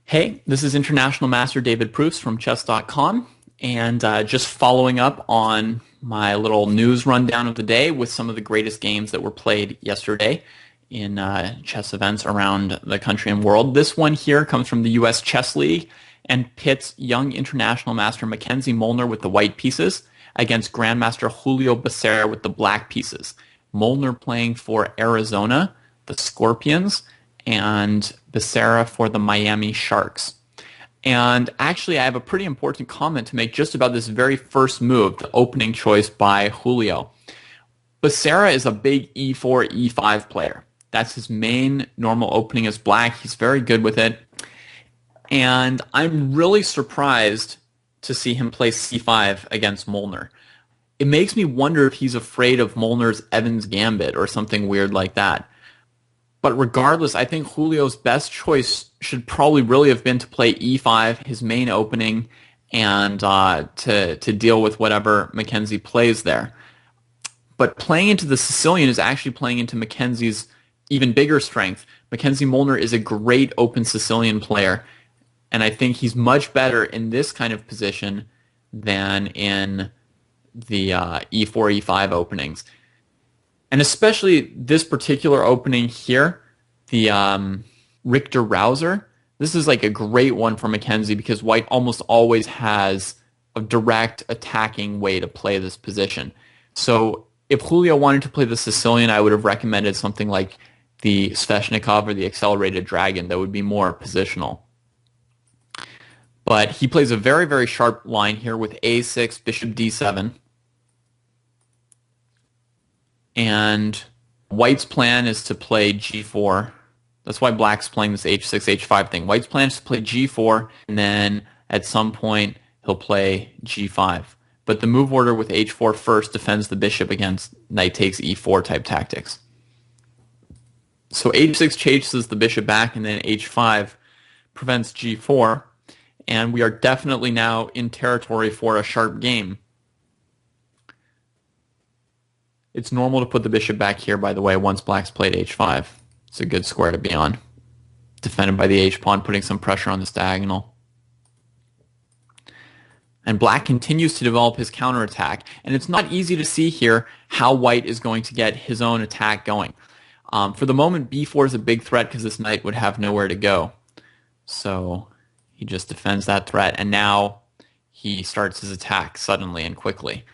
Hey, this is International Master David Pruess from Chess.com, and just following up on my little news rundown of the day with some of the greatest games that were played yesterday in chess events around the country and world. This one here comes from the U.S. Chess League and pits young international master Mackenzie Molner with the white pieces against Grandmaster Julio Becerra with the black pieces. Molner playing for Arizona, the Scorpions, and Becerra for the Miami Sharks. And actually, I have a pretty important comment to make just about this very first move, the opening choice by Julio. Becerra is a big e4, e5 player. That's his main normal opening as black. He's very good with it. And I'm really surprised to see him play c5 against Molner. It makes me wonder if he's afraid of Molner's Evans Gambit or something weird like that. But regardless, I think Julio's best choice should probably really have been to play e5, his main opening, and to deal with whatever Mackenzie plays there. But playing into the Sicilian is actually playing into Mackenzie's even bigger strength. Mackenzie Molner is a great open Sicilian player, and I think he's much better in this kind of position than in the e4, e5 openings. And especially this particular opening here, the Richter Rouser, this is like a great one for Mackenzie because white almost always has a direct attacking way to play this position. So if Julio wanted to play the Sicilian, I would have recommended something like the Sveshnikov or the Accelerated Dragon that would be more positional. But he plays a very, very sharp line here with a6, bishop d7. And white's plan is to play g4. That's why black's playing this h6, h5 thing. White's plan is to play g4, and then at some point he'll play g5. But the move order with h4 first defends the bishop against knight takes e4 type tactics. So h6 chases the bishop back, and then h5 prevents g4. And we are definitely now in territory for a sharp game. It's normal to put the bishop back here, by the way, once black's played h5. It's a good square to be on. Defended by the h-pawn, putting some pressure on this diagonal. And black continues to develop his counterattack. And it's not easy to see here how white is going to get his own attack going. For the moment, b4 is a big threat because this knight would have nowhere to go. So he just defends that threat. And now he starts his attack suddenly and quickly.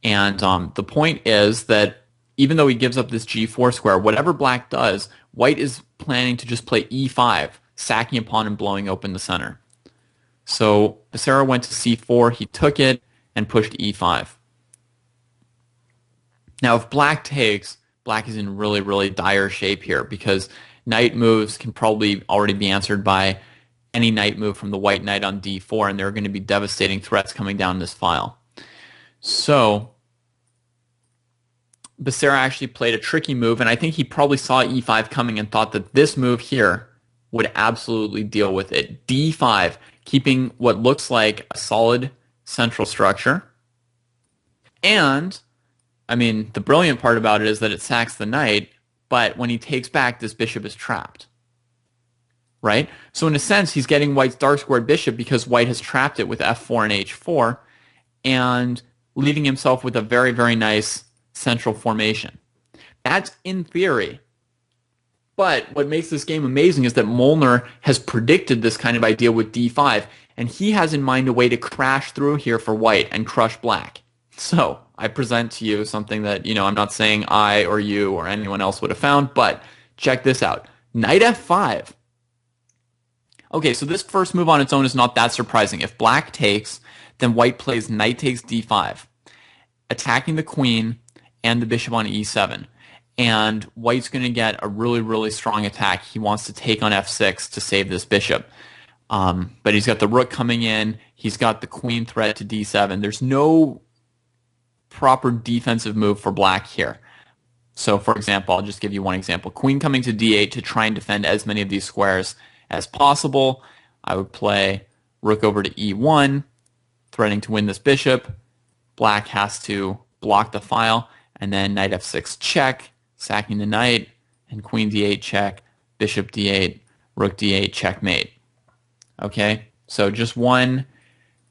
And the point is that even though he gives up this g4 square, whatever black does, white is planning to just play e5, sacking a pawn and blowing open the center. So Becerra went to c4, he took it, and pushed e5. Now if black takes, black is in really, really dire shape here because knight moves can probably already be answered by any knight move from the white knight on d4, and there are going to be devastating threats coming down this file. So Becerra actually played a tricky move, and I think he probably saw e5 coming and thought that this move here would absolutely deal with it. d5, keeping what looks like a solid central structure. And, I mean, the brilliant part about it is that it sacks the knight, but when he takes back, this bishop is trapped. Right? So in a sense, he's getting white's dark squared bishop because white has trapped it with f4 and h4, and leaving himself with a very, very nice central formation. That's in theory. But what makes this game amazing is that Molner has predicted this kind of idea with d5, and he has in mind a way to crash through here for white and crush black. So I present to you something that, I'm not saying I or you or anyone else would have found, but check this out. Knight f5. Okay, so this first move on its own is not that surprising. If black takes, then white plays knight takes d5, attacking the queen and the bishop on e7. And white's going to get a really, really strong attack. He wants to take on f6 to save this bishop. But he's got the rook coming in. He's got the queen threat to d7. There's no proper defensive move for black here. So, for example, I'll just give you one example. Queen coming to d8 to try and defend as many of these squares as possible. I would play rook over to e1, threatening to win this bishop. Black has to block the file, and then knight f6 check, sacking the knight, and queen d8 check, bishop d8, rook d8, checkmate. Okay, so just one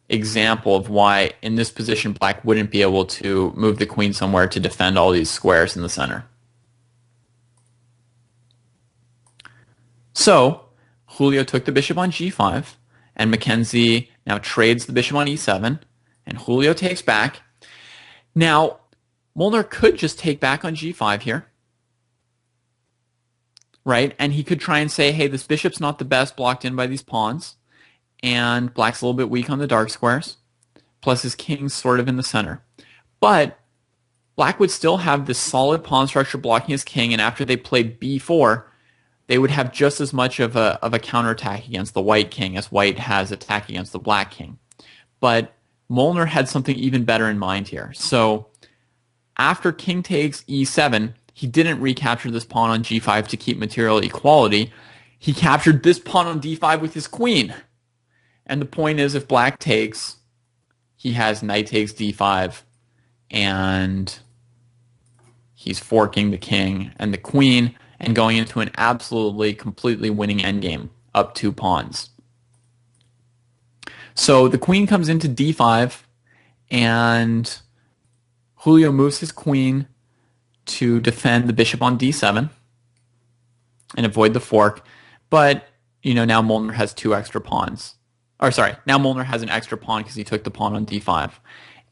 example of why in this position black wouldn't be able to move the queen somewhere to defend all these squares in the center. So Julio took the bishop on g5, and Mackenzie now trades the bishop on e7, and Julio takes back. Now, Molner could just take back on g5 here, right? And he could try and say, hey, this bishop's not the best blocked in by these pawns, and black's a little bit weak on the dark squares, plus his king's sort of in the center. But black would still have this solid pawn structure blocking his king, and after they played b4, they would have just as much of a counterattack against the white king as white has attack against the black king. But Molner had something even better in mind here. So after king takes e7, he didn't recapture this pawn on g5 to keep material equality. He captured this pawn on d5 with his queen. And the point is, if black takes, he has knight takes d5, and he's forking the king and the queen and going into an absolutely, completely winning endgame, up 2 pawns. So the queen comes into d5, and Julio moves his queen to defend the bishop on d7 and avoid the fork. But, you know, now Molner has 2 extra pawns. Or sorry, now Molner has an extra pawn because he took the pawn on d5.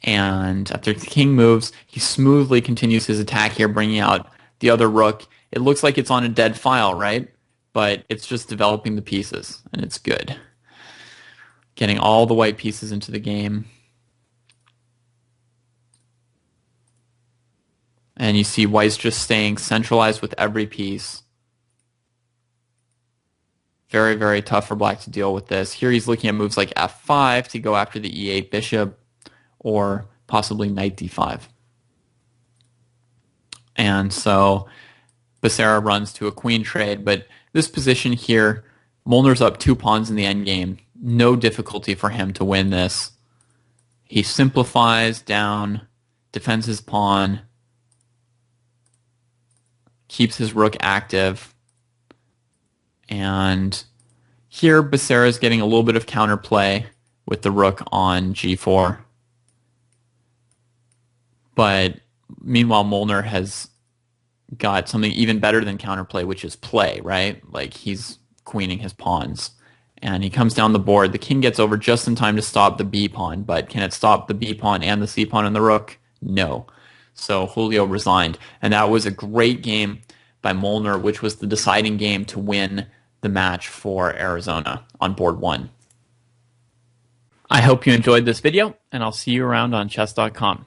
And after the king moves, he smoothly continues his attack here, bringing out the other rook. It looks like it's on a dead file, right? But it's just developing the pieces, and it's good. Getting all the white pieces into the game. And you see white's just staying centralized with every piece. Very, very tough for black to deal with this. Here he's looking at moves like f5 to go after the e8 bishop, or possibly knight d5. And so Becerra runs to a queen trade, but this position here, Molner's up 2 pawns in the endgame. No difficulty for him to win this. He simplifies down, defends his pawn, keeps his rook active, and here Becerra is getting a little bit of counterplay with the rook on g4. But meanwhile, Molner has got something even better than counterplay, which is play, right? Like, he's queening his pawns. And he comes down the board. The king gets over just in time to stop the b pawn, but can it stop the b pawn and the c pawn and the rook? No. So Julio resigned. And that was a great game by Molner, which was the deciding game to win the match for Arizona on board 1. I hope you enjoyed this video, and I'll see you around on Chess.com.